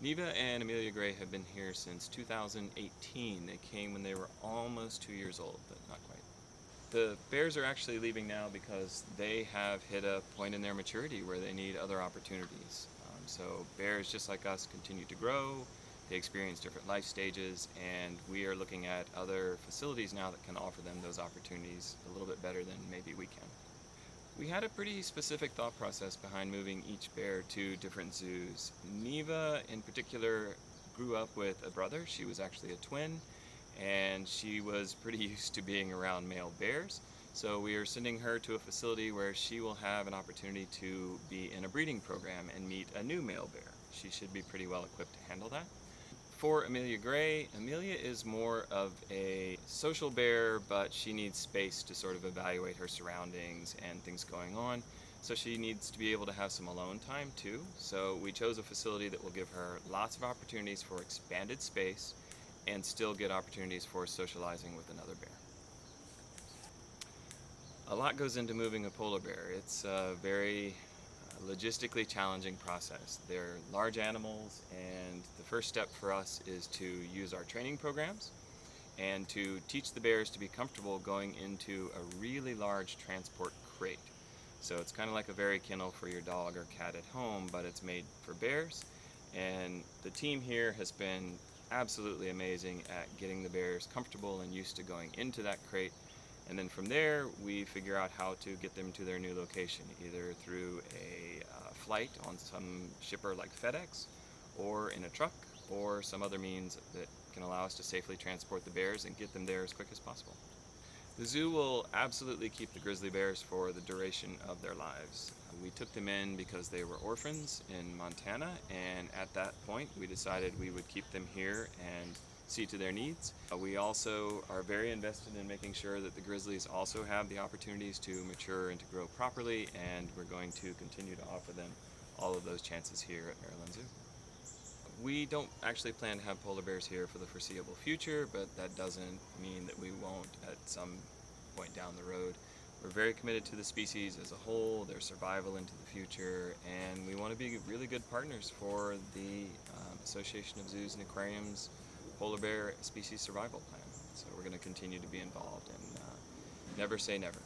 Neva and Amelia Gray have been here since 2018. They came when they were almost 2 years old, but not quite. The bears are actually leaving now because they have hit a point in their maturity where they need other opportunities. So bears, just like us, continue to grow. They experience different life stages, and we are looking at other facilities now that can offer them those opportunities a little bit better than maybe we can. We had a pretty specific thought process behind moving each bear to different zoos. Neva, in particular, grew up with a brother. She was actually a twin, and she was pretty used to being around male bears. So we are sending her to a facility where she will have an opportunity to be in a breeding program and meet a new male bear. She should be pretty well equipped to handle that. For Amelia Gray, Amelia is more of a social bear, but she needs space to sort of evaluate her surroundings and things going on. So she needs to be able to have some alone time too. So we chose a facility that will give her lots of opportunities for expanded space and still get opportunities for socializing with another bear. A lot goes into moving a polar bear. It's a very logistically challenging process. They're large animals, and the first step for us is to use our training programs and to teach the bears to be comfortable going into a really large transport crate. So it's kind of like a very kennel for your dog or cat at home, but it's made for bears. And the team here has been absolutely amazing at getting the bears comfortable and used to going into that crate. And then from there, we figure out how to get them to their new location, either through a flight on some shipper like FedEx, or in a truck, or some other means that can allow us to safely transport the bears and get them there as quick as possible. The zoo will absolutely keep the grizzly bears for the duration of their lives. We took them in because they were orphans in Montana, and at that point we decided we would keep them here and see to their needs. We also are very invested in making sure that the grizzlies also have the opportunities to mature and to grow properly, and we're going to continue to offer them all of those chances here at Maryland Zoo. We don't actually plan to have polar bears here for the foreseeable future, but that doesn't mean that we won't at some point down the road. We're very committed to the species as a whole, their survival into the future, and we want to be really good partners for the Association of Zoos and Aquariums Polar Bear Species Survival Plan. So we're going to continue to be involved, and never say never.